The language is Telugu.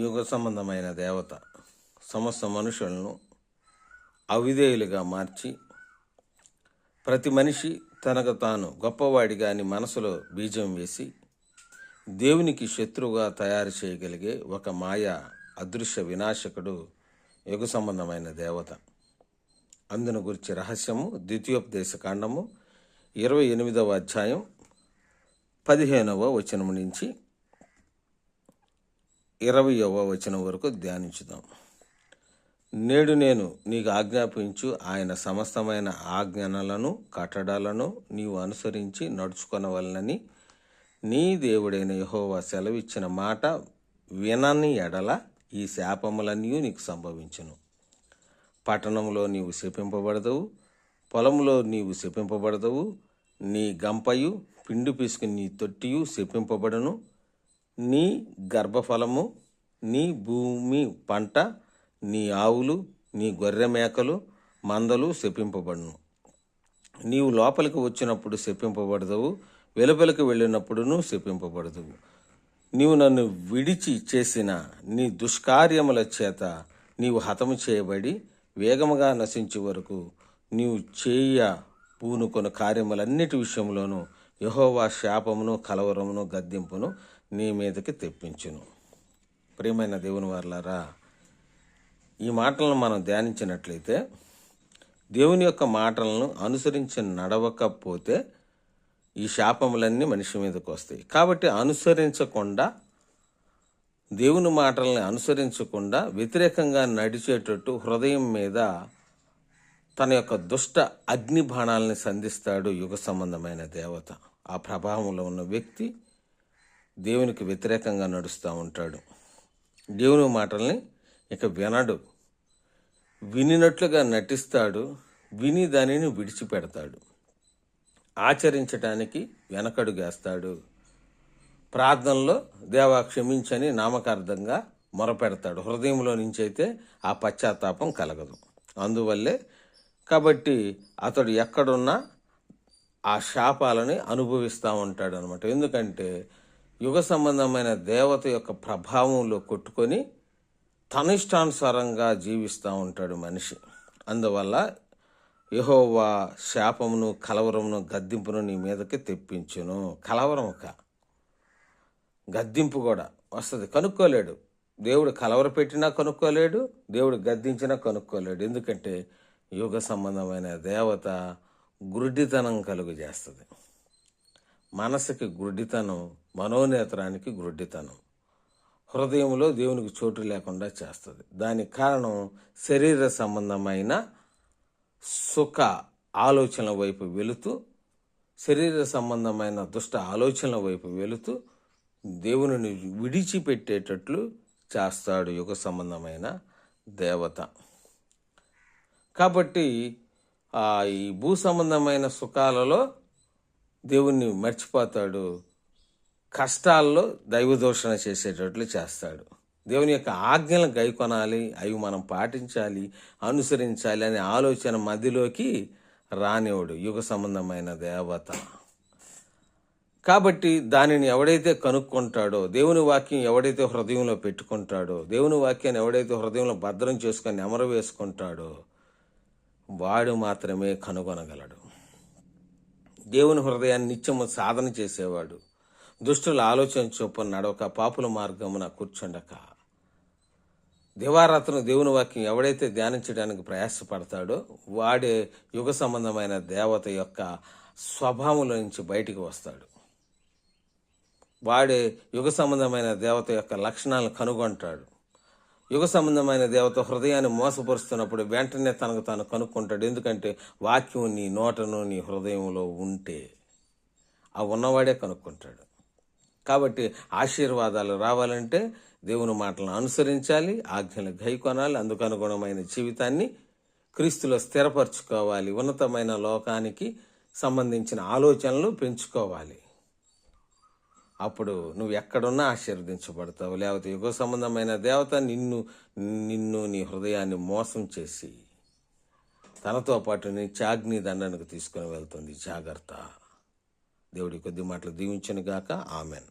యుగ సంబంధమైన దేవత సమస్త మనుషులను అవిధేయులుగా మార్చి ప్రతి మనిషి తనకు తాను గొప్పవాడిగా అని మనసులో బీజం వేసి దేవునికి శత్రువుగా తయారు చేయగలిగే ఒక మాయ అదృశ్య వినాశకుడు యుగ సంబంధమైన దేవత. అందును గురించి రహస్యము ద్వితీయోపదేశ కాండము 28వ అధ్యాయం 15వ వచనం నుంచి 20వ వచనం వరకు ధ్యానించుదాం. నేడు నేను నీకు ఆజ్ఞాపించు ఆయన సమస్తమైన ఆజ్ఞలను కట్టడాలను నీవు అనుసరించి నడుచుకొనవలనని నీ దేవుడైన యెహోవా సెలవిచ్చిన మాట వినని ఎడల ఈ శాపములన్నీ నీకు సంభవించును. పట్టణంలో నీవు శపింపబడదవు, పొలంలో నీవు శపింపబడదవు. నీ గంపయు పిండి పిసుకు నీ తొట్టియు శపింపబడును. నీ గర్భఫలము, నీ భూమి పంట, నీ ఆవులు, నీ గొర్రె మేకలు మందలు శపింపబడును. నీవు లోపలికి వచ్చినప్పుడు శపింపబడదవు, వెలుపలికి వెళ్ళినప్పుడును శపింపబడదువు. నీవు నన్ను విడిచి చేసిన నీ దుష్కార్యముల చేత నీవు హతము చేయబడి వేగముగా నశించే వరకు నీవు పూనుకొన కార్యములన్నిటి విషయంలోనూ యెహోవా శాపమును, కలవరమును, గద్దింపును నీ మీదకి తెప్పించును. ప్రియమైన దేవుని వారలారా, ఈ మాటలను మనం ధ్యానించినట్లయితే దేవుని యొక్క మాటలను అనుసరించి నడవకపోతే ఈ శాపములన్నీ మనిషి మీదకి వస్తాయి. కాబట్టి అనుసరించకుండా, దేవుని మాటల్ని అనుసరించకుండా వ్యతిరేకంగా నడిచేటట్టు హృదయం మీద తన యొక్క దుష్ట అగ్ని బాణాలని సంధిస్తాడు యుగ సంబంధమైన దేవత. ఆ ప్రభావంలో ఉన్న వ్యక్తి దేవునికి వ్యతిరేకంగా నడుస్తూ ఉంటాడు. దేవుని మాటల్ని ఇక వినడు, వినినట్లుగా నటిస్తాడు, విని దానిని విడిచిపెడతాడు, ఆచరించటానికి వెనకడుగేస్తాడు. ప్రార్థనలో దేవా క్షమించని నామకార్థంగా మొరపెడతాడు. హృదయంలో నుంచి అయితే ఆ పశ్చాత్తాపం కలగదు. అందువల్లే కాబట్టి అతడు ఎక్కడున్నా ఆ శాపాలని అనుభవిస్తూ ఉంటాడు అనమాట. ఎందుకంటే యుగ సంబంధమైన దేవత యొక్క ప్రభావంలో కొట్టుకొని తన ఇష్టానుసారంగా జీవిస్తూ ఉంటాడు మనిషి. అందువల్ల యెహోవా శాపమును, కలవరమును, గద్దింపును నీ మీదకి తెప్పించును. కలవరముక గద్దింపు కూడా వస్తుంది. కనుక్కోలేడు. దేవుడు కలవర పెట్టినా కనుక్కోలేడు, దేవుడు గద్దించినా కనుక్కోలేడు. ఎందుకంటే యుగ సంబంధమైన దేవత గుడ్డితనం కలుగు చేస్తుంది. మనసుకి గుడ్డితనం, మనోనేత్రానికి గుడ్డితనం, హృదయంలో దేవునికి చోటు లేకుండా చేస్తుంది. దానికి కారణం శరీర సంబంధమైన సుఖ ఆలోచనల వైపు వెళుతూ, శరీర సంబంధమైన దుష్ట ఆలోచనల వైపు వెళుతూ దేవుని విడిచిపెట్టేటట్లు చేస్తాడు యుగ సంబంధమైన దేవత. కాబట్టి ఈ భూ సంబంధమైన సుఖాలలో దేవుణ్ణి మర్చిపోతాడు, కష్టాల్లో దైవదూషణ చేసేటట్లు చేస్తాడు. దేవుని యొక్క ఆజ్ఞలను గైకొనాలి, అవి మనం పాటించాలి, అనుసరించాలి అనే ఆలోచన మధ్యలోకి రానివాడు యుగ సంబంధమైన దేవత. కాబట్టి దానిని ఎవడైతే కనుక్కుంటాడో, దేవుని వాక్యం ఎవడైతే హృదయంలో పెట్టుకుంటాడో, దేవుని వాక్యాన్ని ఎవడైతే హృదయంలో భద్రం చేసుకొని నెమరు వేసుకుంటాడో వాడు మాత్రమే కనుగొనగలడు. దేవుని హృదయాన్ని నిత్యము సాధన చేసేవాడు, దుష్టుల ఆలోచన చొప్పున నడవక, పాపుల మార్గమున కూర్చుండక, దివారాత్రులు దేవుని వాక్యం ఎవడైతే ధ్యానించడానికి ప్రయాసపడతాడో వాడే యుగ సంబంధమైన దేవత యొక్క స్వభావంలో నుంచి బయటికి వస్తాడు. వాడే యుగ సంబంధమైన దేవత యొక్క లక్షణాలను కనుగొంటాడు. యుగ సంబంధమైన దేవత హృదయాన్ని మోసపరుస్తున్నప్పుడు వెంటనే తనకు తాను కనుక్కుంటాడు. ఎందుకంటే వాక్యం నీ నోటను, నీ హృదయంలో ఉంటే ఆ ఉన్నవాడే కనుక్కుంటాడు. కాబట్టి ఆశీర్వాదాలు రావాలంటే దేవుని మాటలను అనుసరించాలి, ఆజ్ఞలు గైకొనాలి, అందుకు అనుగుణమైన జీవితాన్ని క్రీస్తులో స్థిరపరచుకోవాలి, ఉన్నతమైన లోకానికి సంబంధించిన ఆలోచనలు పెంచుకోవాలి. అప్పుడు నువ్వు ఎక్కడున్నా ఆశీర్వదించబడతావు. లేకపోతే యుగ సంబంధమైన దేవత నిన్ను నీ హృదయాన్ని మోసం చేసి తనతో పాటు నీ చాగ్ని దండనకు తీసుకుని వెళ్తుంది. జాగ్రత్త. దేవుడి కొద్ది మాటలు దీవించును గాక. ఆమెన్.